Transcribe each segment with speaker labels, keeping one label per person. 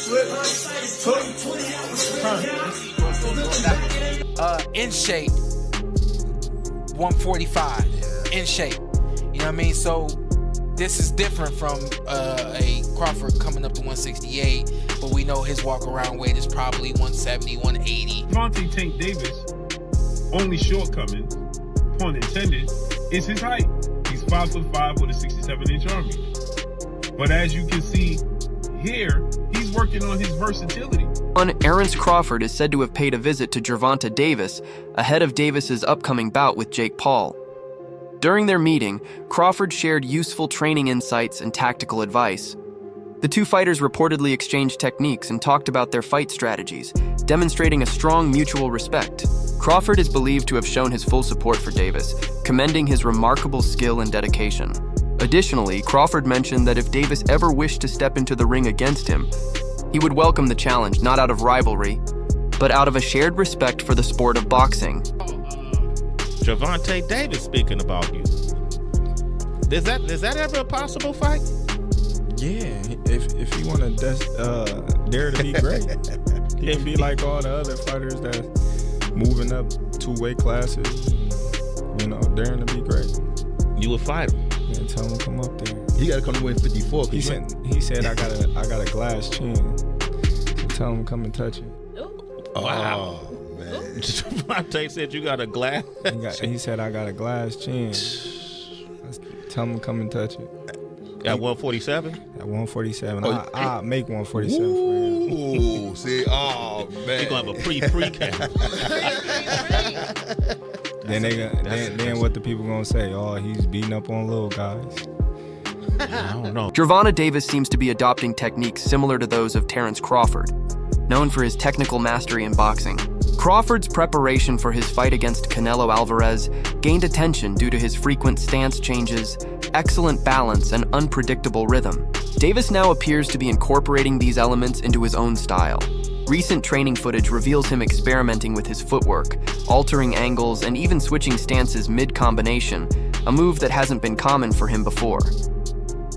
Speaker 1: In shape, 145. In shape. You know what I mean? So this is different from a Crawford coming up to 168, but we know his walk around weight is probably 170, 180.
Speaker 2: Gervonta Tank Davis' only shortcoming, pun intended, is his height. He's 5'5" with a 67-inch arm reach. But as you can see here, he's working on his versatility.
Speaker 3: Terence Crawford is said to have paid a visit to Gervonta Davis ahead of Davis's upcoming bout with Jake Paul. During their meeting, Crawford shared useful training insights and tactical advice. The two fighters reportedly exchanged techniques and talked about their fight strategies, demonstrating a strong mutual respect. Crawford is believed to have shown his full support for Davis, commending his remarkable skill and dedication. Additionally, Crawford mentioned that if Davis ever wished to step into the ring against him, he would welcome the challenge not out of rivalry, but out of a shared respect for the sport of boxing.
Speaker 4: Gervonta Davis speaking about you. Is that ever a possible fight?
Speaker 5: Yeah, if he want to dare to be great, he can be like all the other fighters that's moving up 2 weight classes, daring to be great.
Speaker 4: You would fight him.
Speaker 5: Yeah, tell him to come up there.
Speaker 6: He got to come to win 54.
Speaker 5: He said I got a glass chin. So tell him to come and touch it.
Speaker 4: Wow. Man. Gervonta said you got a glass.
Speaker 5: He said I got a glass chin. Tell him to come and touch it.
Speaker 4: At 147?
Speaker 5: At 147. I'll make 147 for him.
Speaker 6: Ooh, see, oh man.
Speaker 4: You're gonna have a pre-camp.
Speaker 5: Then what the people gonna say? Oh, he's beating up on little guys.
Speaker 4: I don't know.
Speaker 3: Gervonta Davis seems to be adopting techniques similar to those of Terence Crawford, known for his technical mastery in boxing. Crawford's preparation for his fight against Canelo Alvarez gained attention due to his frequent stance changes, excellent balance, and unpredictable rhythm. Davis now appears to be incorporating these elements into his own style. Recent training footage reveals him experimenting with his footwork, altering angles, and even switching stances mid-combination, a move that hasn't been common for him before.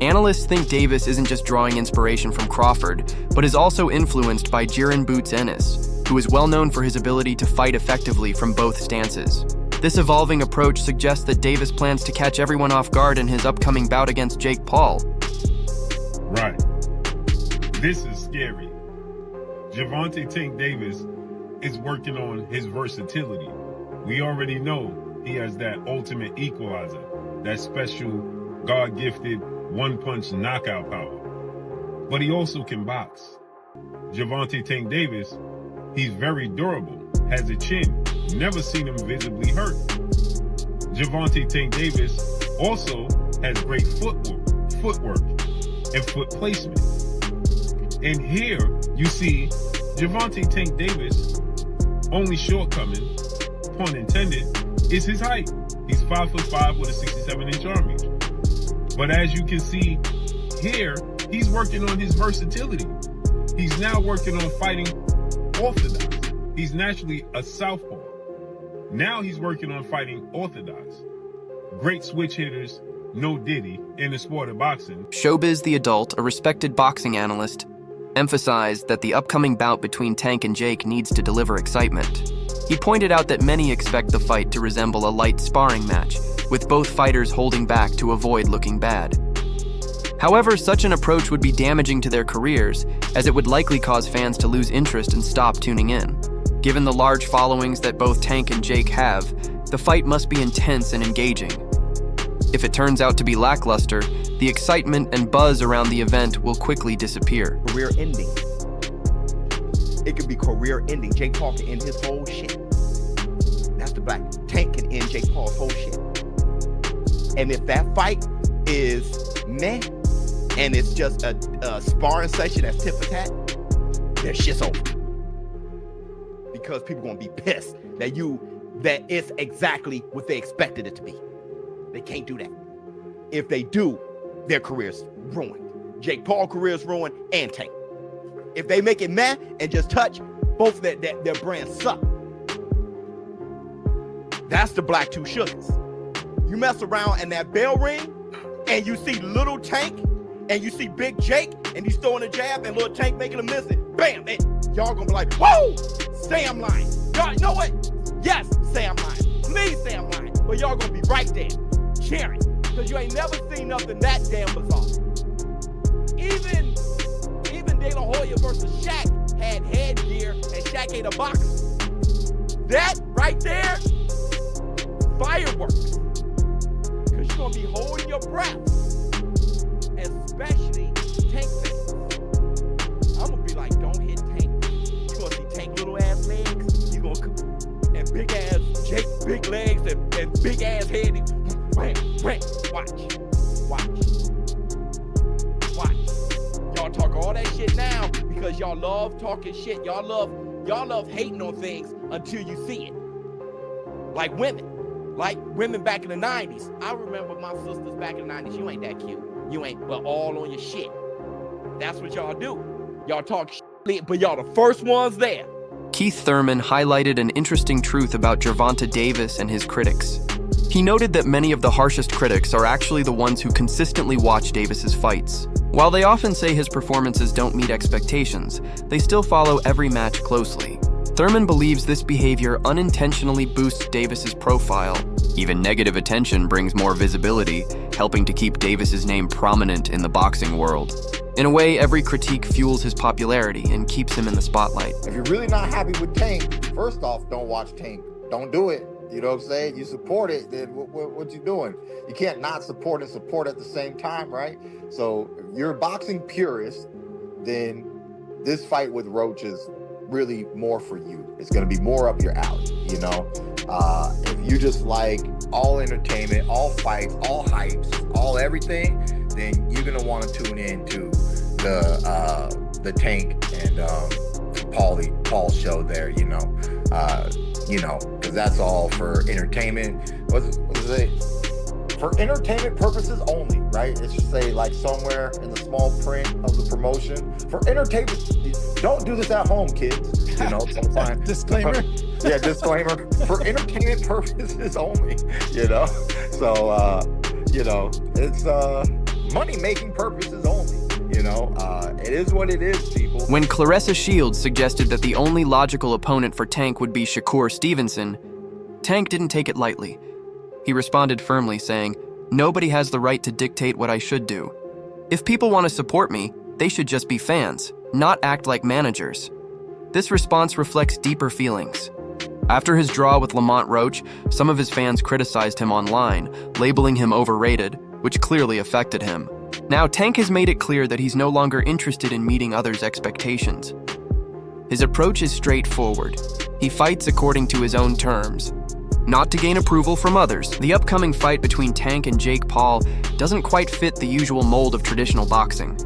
Speaker 3: Analysts think Davis isn't just drawing inspiration from Crawford, but is also influenced by Jiren "Boots" Ennis, who is well known for his ability to fight effectively from both stances. This evolving approach suggests that Davis plans to catch everyone off guard in his upcoming bout against Jake Paul.
Speaker 2: Right. This is scary. Gervonta Tank Davis is working on his versatility. We already know he has that ultimate equalizer, that special God-gifted one-punch knockout power. But he also can box. Gervonta Tank Davis, he's very durable, has a chin, never seen him visibly hurt. Gervonta Tank Davis also has great footwork and foot placement. And here you see Gervonta Tank Davis' only shortcoming, pun intended, is his height. He's 5'5" with a 67-inch arm reach. But as you can see here, he's working on his versatility. He's now working on fighting orthodox. He's naturally a southpaw. Now he's working on fighting orthodox. Great switch hitters, no diddy, in the sport of boxing.
Speaker 3: Showbiz the Adult, a respected boxing analyst, emphasized that the upcoming bout between Tank and Jake needs to deliver excitement. He pointed out that many expect the fight to resemble a light sparring match, with both fighters holding back to avoid looking bad. However, such an approach would be damaging to their careers, as it would likely cause fans to lose interest and stop tuning in. Given the large followings that both Tank and Jake have, the fight must be intense and engaging. If it turns out to be lackluster, the excitement and buzz around the event will quickly disappear.
Speaker 7: Career ending. It could be career ending. Jake Paul can end his whole shit. That's the black. Tank can end Jake Paul's whole shit. And if that fight is meh, and it's just a sparring session that's tit for tat, their shit's over. Because people gonna be pissed that it's exactly what they expected it to be. They can't do that. If they do, their career's ruined. Jake Paul's career's ruined, and Tank. If they make it meh and just touch, both their brands suck. That's the black two sugars. You mess around in that bell ring and you see little Tank and you see Big Jake, and he's throwing a jab, and little Tank making a miss, and bam, and y'all gonna be like, whoa, say I'm lying. Y'all, you know what? Yes, say I'm lying. Please say I'm lying. But y'all gonna be right there, cheering, because you ain't never seen nothing that damn bizarre. Even De La Hoya versus Shaq had headgear, and Shaq ate a box. That right there, fireworks. Because you're gonna be holding your breath, especially Tank fans. I'm gonna be like, don't hit Tank. You're gonna see Tank little ass legs. You gonna and big ass Jake, big legs and big ass head. Watch. Y'all talk all that shit now because y'all love talking shit. Y'all love hating on things until you see it. Like women back in the 90s. I remember my sisters back in the 90s. You ain't that cute. You ain't, but all on your shit. That's what y'all do. Y'all talk shit, but y'all the first ones there.
Speaker 3: Keith Thurman highlighted an interesting truth about Gervonta Davis and his critics. He noted that many of the harshest critics are actually the ones who consistently watch Davis's fights. While they often say his performances don't meet expectations, they still follow every match closely. Thurman believes this behavior unintentionally boosts Davis's profile. Even negative attention brings more visibility, helping to keep Davis's name prominent in the boxing world. In a way, every critique fuels his popularity and keeps him in the spotlight.
Speaker 8: If you're really not happy with Tank, first off, don't watch Tank. Don't do it. You know what I'm saying? You support it, then what you doing? You can't not support and support at the same time, right? So if you're a boxing purist, then this fight with Roach is really more for you. It's going to be more up your alley, you know? If you just like all entertainment, all fights, all hypes, all everything, then you're going to want to tune in to the Tank and Paul show there, you know, because that's all for entertainment. What's it? For entertainment purposes only, right? It should say like somewhere in the small print of the promotion. For entertainment, don't do this at home, kids. You know, sometimes.
Speaker 5: Disclaimer.
Speaker 8: Yeah, disclaimer. For entertainment purposes only, you know. So, you know, it's money-making purposes only. You know, it is what it is, people.
Speaker 3: When Claressa Shields suggested that the only logical opponent for Tank would be Shakur Stevenson, Tank didn't take it lightly. He responded firmly, saying, "Nobody has the right to dictate what I should do. If people want to support me, they should just be fans, not act like managers." This response reflects deeper feelings. After his draw with Lamont Roach, some of his fans criticized him online, labeling him overrated, which clearly affected him. Now, Tank has made it clear that he's no longer interested in meeting others' expectations. His approach is straightforward. He fights according to his own terms, not to gain approval from others. The upcoming fight between Tank and Jake Paul doesn't quite fit the usual mold of traditional boxing.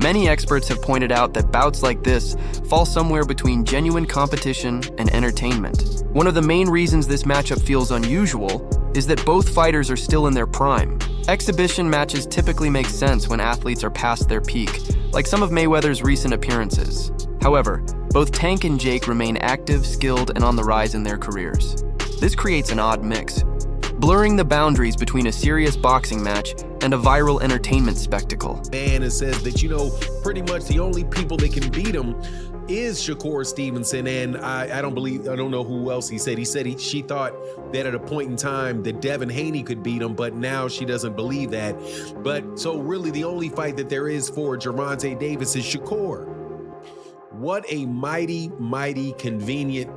Speaker 3: Many experts have pointed out that bouts like this fall somewhere between genuine competition and entertainment. One of the main reasons this matchup feels unusual is that both fighters are still in their prime. Exhibition matches typically make sense when athletes are past their peak, like some of Mayweather's recent appearances. However, both Tank and Jake remain active, skilled, and on the rise in their careers. This creates an odd mix, blurring the boundaries between a serious boxing match and a viral entertainment spectacle.
Speaker 9: And it says that, you know, pretty much the only people that can beat him is Shakur Stevenson, and I don't know who else he said. She thought that at a point in time that Devin Haney could beat him, but now she doesn't believe that. But so really the only fight that there is for Gervonta Davis is Shakur. What a mighty, mighty convenient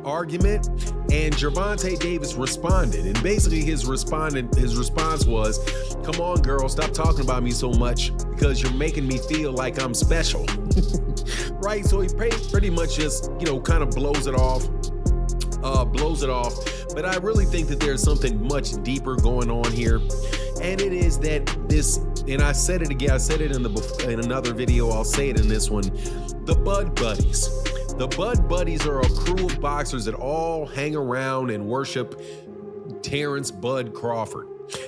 Speaker 9: argument. And Gervonta Davis responded, and basically his response was, "Come on, girl, stop talking about me so much because you're making me feel like I'm special." Right? So he pretty much just, you know, kind of blows it off. But I really think that there's something much deeper going on here, and it is that this, and I said it again, I said it in another video, I'll say it in this one, the Bud Buddies. The Bud Buddies are a crew of boxers that all hang around and worship Terence Bud Crawford.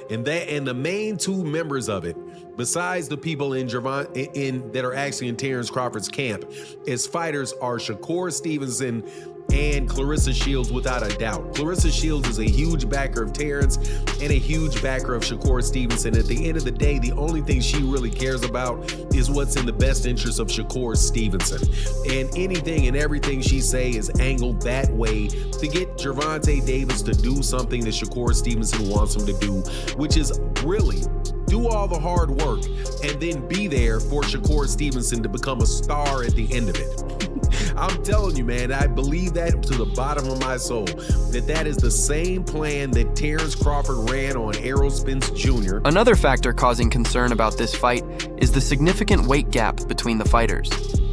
Speaker 9: And the main two members of it, besides the people that are actually in Terence Crawford's camp, as fighters are Shakur Stevenson and Clarissa Shields without a doubt. Clarissa Shields is a huge backer of Terence and a huge backer of Shakur Stevenson. At the end of the day, the only thing she really cares about is what's in the best interest of Shakur Stevenson. And anything and everything she say is angled that way to get Gervonta Davis to do something that Shakur Stevenson wants him to do, which is really do all the hard work and then be there for Shakur Stevenson to become a star at the end of it. I'm telling you, man, I believe that to the bottom of my soul, that is the same plan that Terence Crawford ran on Errol Spence Jr.
Speaker 3: Another factor causing concern about this fight is the significant weight gap between the fighters.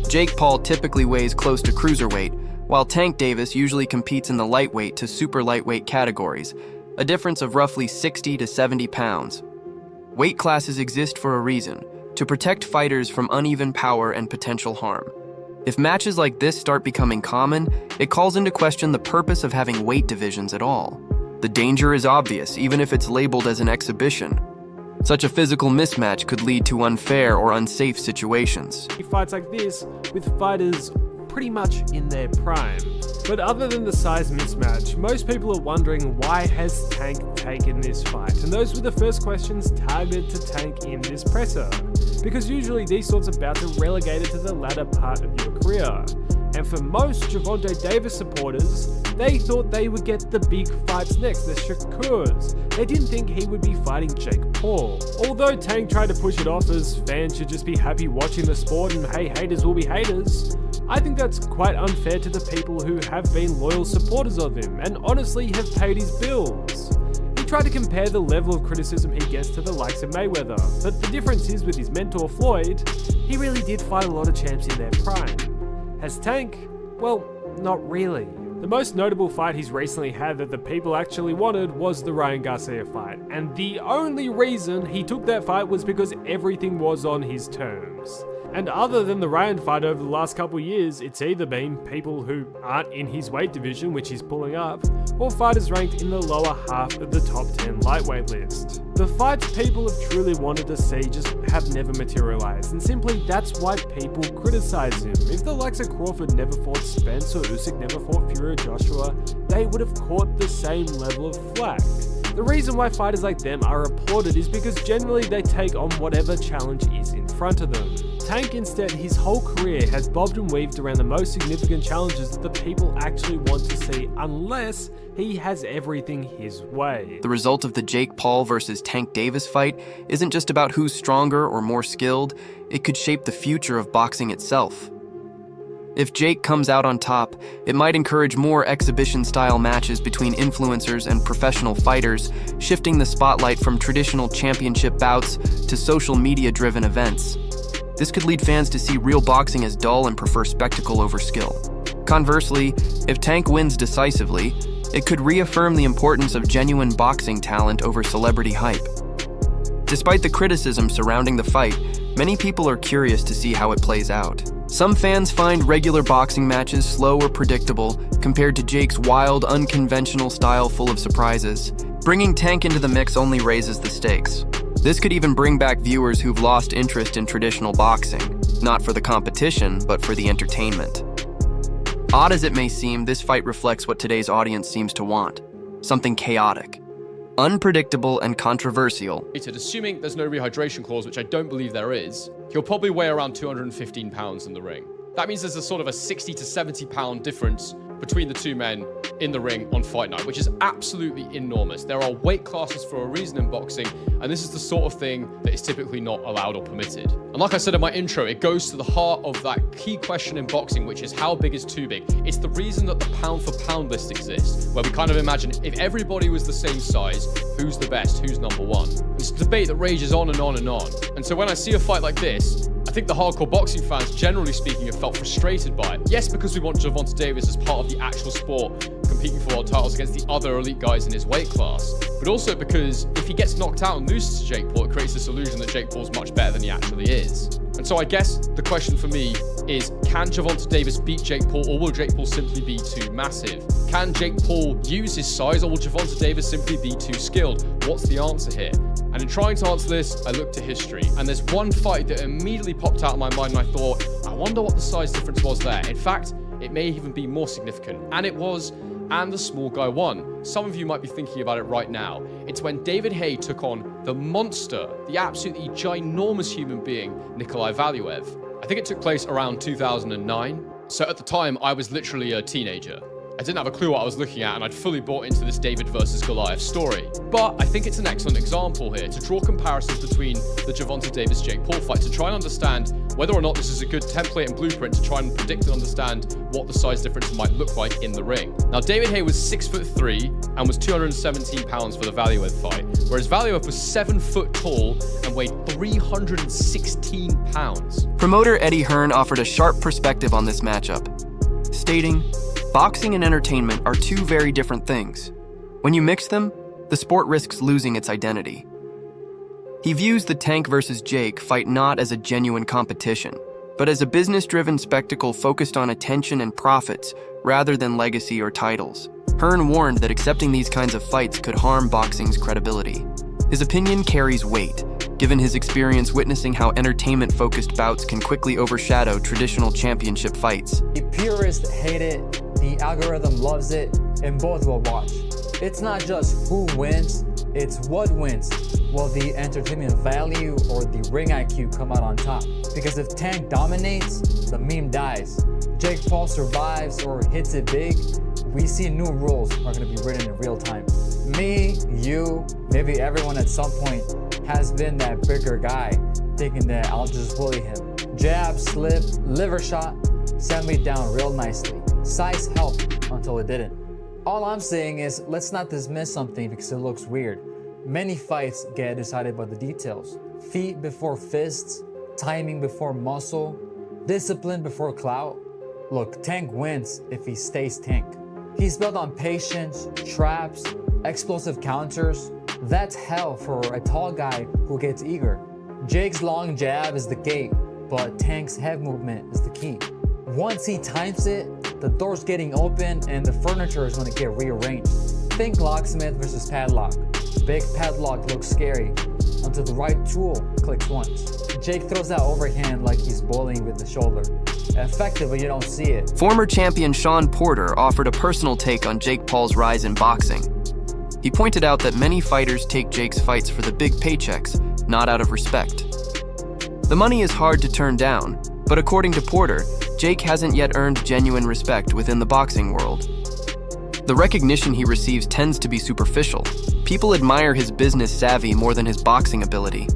Speaker 3: Jake Paul typically weighs close to cruiserweight, while Tank Davis usually competes in the lightweight to super lightweight categories, a difference of roughly 60 to 70 pounds. Weight classes exist for a reason, to protect fighters from uneven power and potential harm. If matches like this start becoming common, it calls into question the purpose of having weight divisions at all. The danger is obvious, even if it's labeled as an exhibition. Such a physical mismatch could lead to unfair or unsafe situations.
Speaker 10: Fights like this with fighters pretty much in their prime. But other than the size mismatch, most people are wondering why has Tank taken this fight? And those were the first questions targeted to Tank in this presser. Because usually these sorts of bouts are relegated to the latter part of your career. And for most Gervonta Davis supporters, they thought they would get the big fights next, the Shakurs. They didn't think he would be fighting Jake Paul. Although Tank tried to push it off as fans should just be happy watching the sport and hey, haters will be haters, I think that's quite unfair to the people who have been loyal supporters of him and honestly have paid his bills. He tried to compare the level of criticism he gets to the likes of Mayweather, but the difference is with his mentor Floyd, he really did fight a lot of champs in their prime. Has Tank? Well, not really. The most notable fight he's recently had that the people actually wanted was the Ryan Garcia fight, and the only reason he took that fight was because everything was on his terms. And other than the Ryan fight over the last couple years, it's either been people who aren't in his weight division, which he's pulling up, or fighters ranked in the lower half of the top 10 lightweight list. The fights people have truly wanted to see just have never materialized, and simply that's why people criticize him. If the likes of Crawford never fought Spence or Usyk never fought Fury or Joshua, they would have caught the same level of flack. The reason why fighters like them are applauded is because generally they take on whatever challenge is in front of them. Tank instead, his whole career has bobbed and weaved around the most significant challenges that the people actually want to see unless he has everything his way.
Speaker 3: The result of the Jake Paul versus Tank Davis fight isn't just about who's stronger or more skilled, it could shape the future of boxing itself. If Jake comes out on top, it might encourage more exhibition-style matches between influencers and professional fighters, shifting the spotlight from traditional championship bouts to social media-driven events. This could lead fans to see real boxing as dull and prefer spectacle over skill. Conversely, if Tank wins decisively, it could reaffirm the importance of genuine boxing talent over celebrity hype. Despite the criticism surrounding the fight, many people are curious to see how it plays out. Some fans find regular boxing matches slow or predictable compared to Jake's wild, unconventional style full of surprises. Bringing Tank into the mix only raises the stakes. This could even bring back viewers who've lost interest in traditional boxing, not for the competition, but for the entertainment. Odd as it may seem, this fight reflects what today's audience seems to want. Something chaotic, unpredictable, and controversial.
Speaker 11: Assuming there's no rehydration clause, which I don't believe there is, he'll probably weigh around 215 pounds in the ring. That means there's a sort of a 60 to 70 pound difference between the two men in the ring on fight night, which is absolutely enormous. There are weight classes for a reason in boxing, and this is the sort of thing that is typically not allowed or permitted. And like I said in my intro, it goes to the heart of that key question in boxing, which is how big is too big? It's the reason that the pound for pound list exists, where we kind of imagine if everybody was the same size, who's the best, who's number one? It's a debate that rages on and on and on. And so when I see a fight like this, I think the hardcore boxing fans, generally speaking, have felt frustrated by it. Yes, because we want Gervonta Davis as part of the actual sport, competing for world titles against the other elite guys in his weight class, but also because if he gets knocked out and loses to Jake Paul, it creates this illusion that Jake Paul's much better than he actually is. And so I guess the question for me is, can Gervonta Davis beat Jake Paul, or will Jake Paul simply be too massive? Can Jake Paul use his size, or will Gervonta Davis simply be too skilled? What's the answer here? And in trying to answer this, I looked to history, and there's one fight that immediately popped out of my mind, and I thought, I wonder what the size difference was there. In fact, it may even be more significant. And it was, and the small guy won. Some of you might be thinking about it right now. It's when David Haye took on the monster, the absolutely ginormous human being, Nikolai Valuev. I think it took place around 2009. So at the time, I was literally a teenager. I didn't have a clue what I was looking at, and I'd fully bought into this David versus Goliath story. But I think it's an excellent example here to draw comparisons between the Gervonta Davis-Jake Paul fight to try and understand whether or not this is a good template and blueprint to try and predict and understand what the size difference might look like in the ring. Now, David Haye was 6'3" and was 217 pounds for the Valuev fight, whereas Valuev was 7 foot tall and weighed 316 pounds.
Speaker 3: Promoter Eddie Hearn offered a sharp perspective on this matchup, stating, "Boxing and entertainment are two very different things. When you mix them, the sport risks losing its identity." He views the Tank versus Jake fight not as a genuine competition, but as a business-driven spectacle focused on attention and profits rather than legacy or titles. Hearn warned that accepting these kinds of fights could harm boxing's credibility. His opinion carries weight, given his experience witnessing how entertainment-focused bouts can quickly overshadow traditional championship fights.
Speaker 12: The purists hate it, the algorithm loves it, and both will watch. It's not just who wins, it's what wins. Will the entertainment value or the ring IQ come out on top? Because if Tank dominates, the meme dies. Jake Paul survives or hits it big, we see new rules are going to be written in real time. Me, you, maybe everyone at some point has been that bigger guy, thinking that I'll just bully him. Jab, slip, liver shot, sent me down real nicely. Size helped until it didn't. All I'm saying is, let's not dismiss something because it looks weird. Many fights get decided by the details. Feet before fists, timing before muscle, discipline before clout. Look, Tank wins if he stays Tank. He's built on patience, traps, explosive counters. That's hell for a tall guy who gets eager. Jake's long jab is the gate, but Tank's head movement is the key. Once he times it, the door's getting open and the furniture is going to get rearranged. Think locksmith versus padlock. Big padlock looks scary until the right tool clicks once. Jake throws that overhand like he's bowling with the shoulder. Effective, but you don't see it.
Speaker 3: Former champion Sean Porter offered a personal take on Jake Paul's rise in boxing. He pointed out that many fighters take Jake's fights for the big paychecks, not out of respect. The money is hard to turn down, but according to Porter, Jake hasn't yet earned genuine respect within the boxing world. The recognition he receives tends to be superficial. People admire his business savvy more than his boxing ability.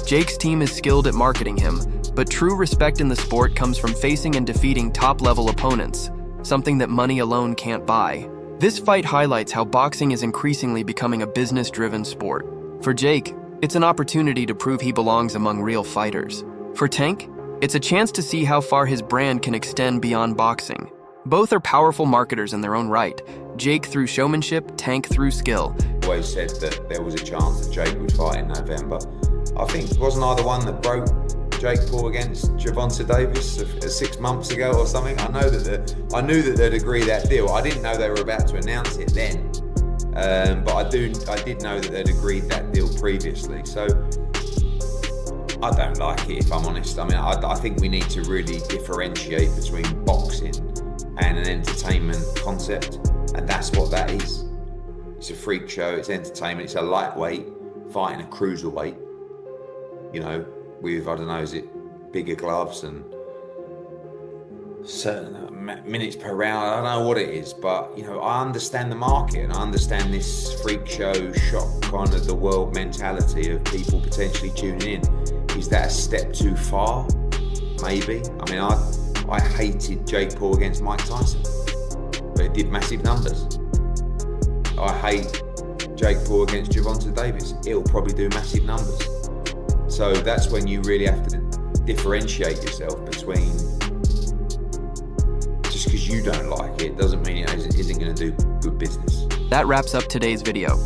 Speaker 3: Jake's team is skilled at marketing him, but true respect in the sport comes from facing and defeating top-level opponents, something that money alone can't buy. This fight highlights how boxing is increasingly becoming a business-driven sport. For Jake, it's an opportunity to prove he belongs among real fighters. For Tank, it's a chance to see how far his brand can extend beyond boxing. Both are powerful marketers in their own right. Jake through showmanship, Tank through skill.
Speaker 13: Always said that there was a chance that Jake would fight in November. I think, wasn't I the one that broke Jake Paul against Gervonta Davis 6 months ago or something? I knew that they'd agree that deal. I didn't know they were about to announce it then, but I did know that they'd agreed that deal previously. So I don't like it, if I'm honest. I mean, I think we need to really differentiate between boxing and an entertainment concept, and that's what that is. It's a freak show, it's entertainment, it's a lightweight fighting a cruiserweight, you know, with, I don't know, is it bigger gloves and certain minutes per round? I don't know what it is, but, you know, I understand the market and I understand this freak show, shock kind of the world mentality of people potentially tuning in. Is that a step too far? Maybe. I mean, I hated Jake Paul against Mike Tyson, but it did massive numbers. I hate Jake Paul against Gervonta Davis. It'll probably do massive numbers. So that's when you really have to differentiate yourself between, just because you don't like it doesn't mean it isn't going to do good business.
Speaker 3: That wraps up today's video.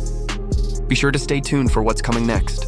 Speaker 3: Be sure to stay tuned for what's coming next.